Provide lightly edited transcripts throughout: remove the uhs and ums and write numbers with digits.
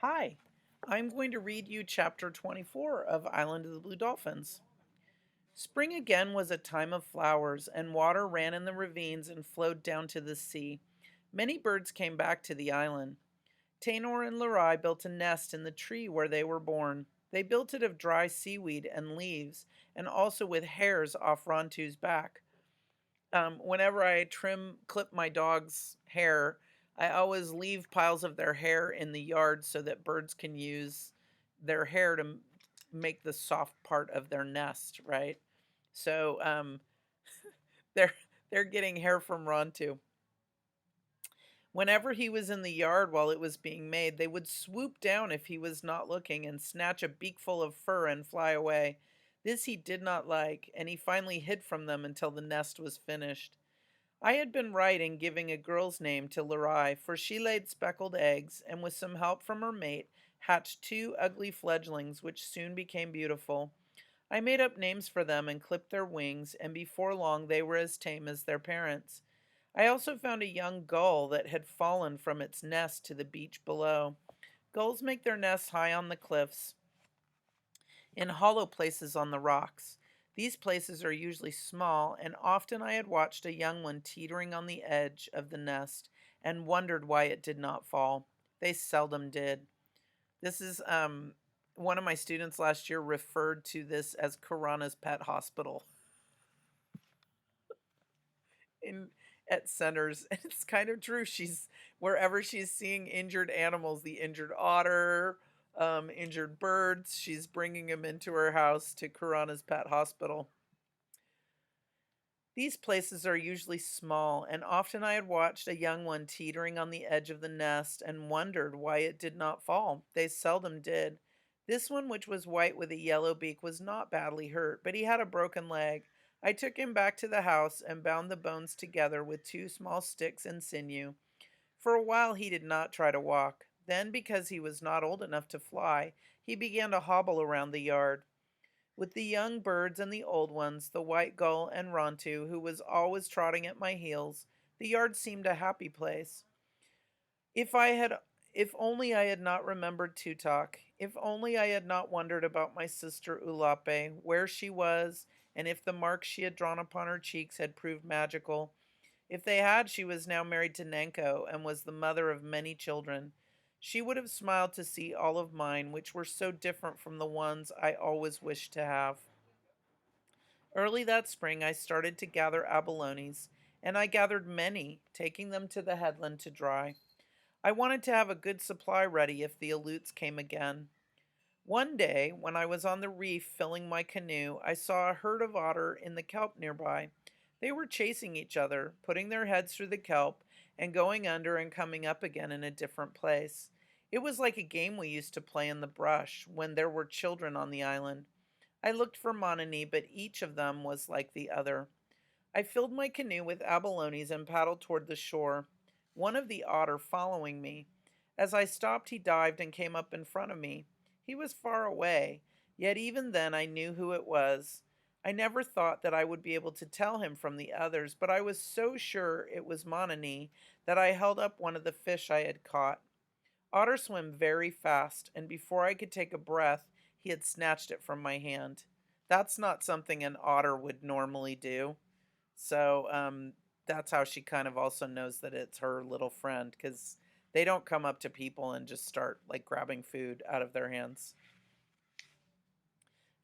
Hi, I'm going to read you chapter 24 of Island of the Blue Dolphins. Spring again was a time of flowers, and water ran in the ravines and flowed down to the sea. Many birds came back to the island. Tanor and Lurai built a nest in the tree where they were born. They built it of dry seaweed and leaves, and also with hairs off Rontu's back. Whenever I clip my dog's hair, I always leave piles of their hair in the yard so that birds can use their hair to make the soft part of their nest, right? So they're they're getting hair from Ron too. Whenever he was in the yard while it was being made, they would swoop down if he was not looking and snatch a beakful of fur and fly away. This he did not like, and he finally hid from them until the nest was finished. I had been right in giving a girl's name to Lurai, for she laid speckled eggs, and with some help from her mate, hatched two ugly fledglings, which soon became beautiful. I made up names for them and clipped their wings, and before long they were as tame as their parents. I also found a young gull that had fallen from its nest to the beach below. Gulls make their nests high on the cliffs, in hollow places on the rocks. These places are usually small, and often I had watched a young one teetering on the edge of the nest and wondered why it did not fall. They seldom did. This is one of my students last year referred to this as Karana's pet hospital in at centers. And it's kind of true. She's wherever she's seeing injured animals, the injured otter, injured birds, she's bringing them into her house to Karana's pet hospital. These places are usually small, and often I had watched a young one teetering on the edge of the nest and wondered why it did not fall. They seldom did. This one, which was white with a yellow beak, was not badly hurt, but he had a broken leg. I took him back to the house and bound the bones together with two small sticks and sinew. For a while he did not try to walk. Then, because he was not old enough to fly, he began to hobble around the yard. With the young birds and the old ones, the white gull and Rontu, who was always trotting at my heels, the yard seemed a happy place. If I had if only I had not remembered Tutok, if only I had not wondered about my sister Ulape, where she was, and if the marks she had drawn upon her cheeks had proved magical. If they had, she was now married to Nanko and was the mother of many children. She would have smiled to see all of mine, which were so different from the ones I always wished to have. Early that spring I started to gather abalones, and I gathered many, taking them to the headland to dry. I wanted to have a good supply ready if the Aleuts came again. One day, when I was on the reef filling my canoe, I saw a herd of otter in the kelp nearby. They were chasing each other, putting their heads through the kelp and going under and coming up again in a different place. It was like a game we used to play in the brush when there were children on the island. I looked for Monony, but each of them was like the other. I filled my canoe with abalones and paddled toward the shore, one of the otter following me. As I stopped, he dived and came up in front of me. He was far away, yet even then I knew who it was. I never thought that I would be able to tell him from the others, but I was so sure it was Monony that I held up one of the fish I had caught. Otters swim very fast, and before I could take a breath, he had snatched it from my hand. That's not something an otter would normally do. So that's how she kind of also knows that it's her little friend because they don't come up to people and just start like grabbing food out of their hands.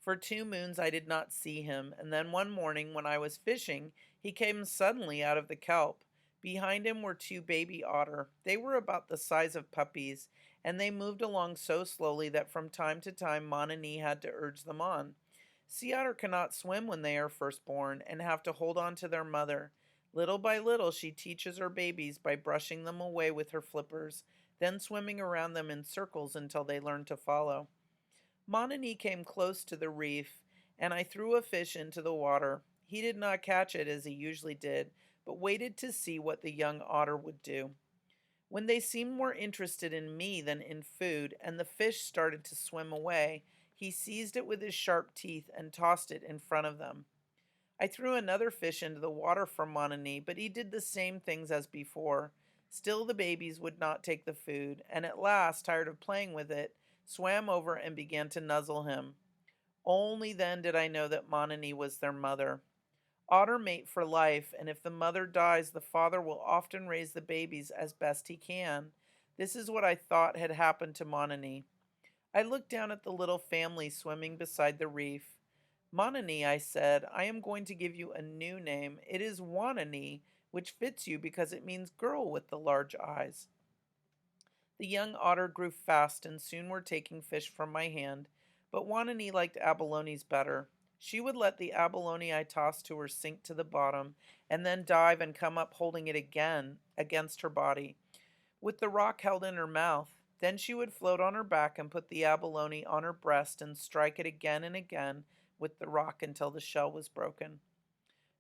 For 2 moons I did not see him, and then one morning when I was fishing, he came suddenly out of the kelp. Behind him were two baby otter. They were about the size of puppies, and they moved along so slowly that from time to time Monani had to urge them on. Sea otter cannot swim when they are first born and have to hold on to their mother. Little by little, she teaches her babies by brushing them away with her flippers, then swimming around them in circles until they learn to follow. Monani came close to the reef, and I threw a fish into the water. He did not catch it as he usually did, but waited to see what the young otter would do. When they seemed more interested in me than in food, and the fish started to swim away, he seized it with his sharp teeth and tossed it in front of them. I threw another fish into the water for Monani, but he did the same things as before. Still, the babies would not take the food, and at last, tired of playing with it, swam over and began to nuzzle him. Only then did I know that Monony was their mother. Otter mate for life, and if the mother dies, the father will often raise the babies as best he can. This is what I thought had happened to Monony. I looked down at the little family swimming beside the reef. Monony, I said, I am going to give you a new name. It is Wanany, which fits you because it means girl with the large eyes. The young otter grew fast and soon were taking fish from my hand, but Wanany liked abalones better. She would let the abalone I tossed to her sink to the bottom, and then dive and come up holding it again against her body, with the rock held in her mouth. Then she would float on her back and put the abalone on her breast and strike it again and again with the rock until the shell was broken.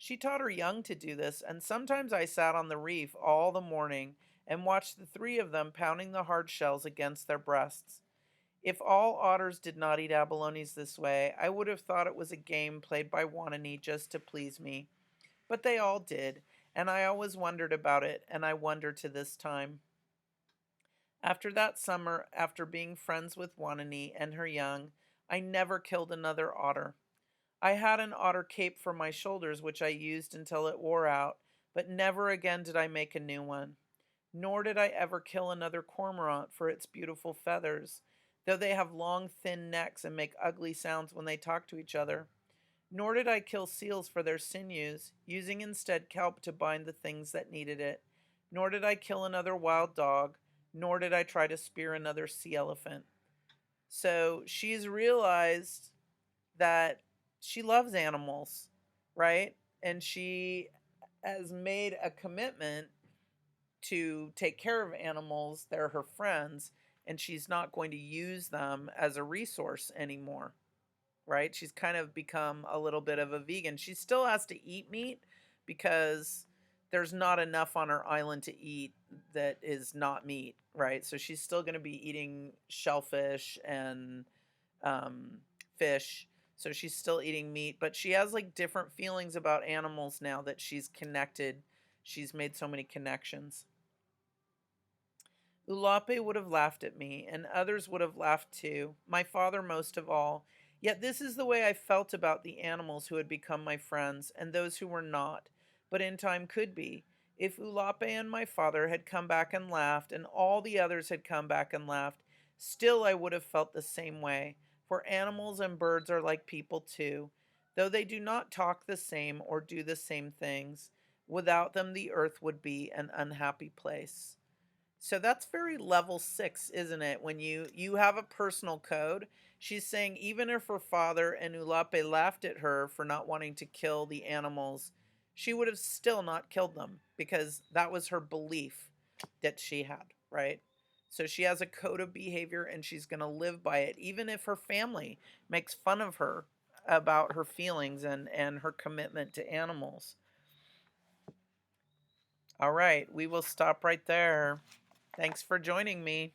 She taught her young to do this, and sometimes I sat on the reef all the morning and watched the three of them pounding the hard shells against their breasts. If all otters did not eat abalones this way, I would have thought it was a game played by Wanany just to please me. But they all did, and I always wondered about it, and I wonder to this time. After that summer, after being friends with Wanany and her young, I never killed another otter. I had an otter cape for my shoulders, which I used until it wore out, but never again did I make a new one. Nor did I ever kill another cormorant for its beautiful feathers, though they have long, thin necks and make ugly sounds when they talk to each other. Nor did I kill seals for their sinews, using instead kelp to bind the things that needed it. Nor did I kill another wild dog, nor did I try to spear another sea elephant. So she's realized that she loves animals, right? And she has made a commitment to take care of animals. They're her friends, and she's not going to use them as a resource anymore, right? She's kind of become a little bit of a vegan. She still has to eat meat because there's not enough on her island to eat that is not meat, right? So she's still going to be eating shellfish and um, fish. So she's still eating meat, but she has like different feelings about animals now that she's connected. She's made so many connections. Ulape would have laughed at me, and others would have laughed too, my father most of all. Yet this is the way I felt about the animals who had become my friends, and those who were not, but in time could be. If Ulape and my father had come back and laughed, and all the others had come back and laughed, still I would have felt the same way, for animals and birds are like people too, though they do not talk the same or do the same things. Without them, the earth would be an unhappy place. So that's very level 6, isn't it? When you have a personal code, she's saying even if her father and Ulape laughed at her for not wanting to kill the animals, she would have still not killed them because that was her belief that she had, right? So she has a code of behavior and she's going to live by it even if her family makes fun of her about her feelings and her commitment to animals. All right, we will stop right there. Thanks for joining me.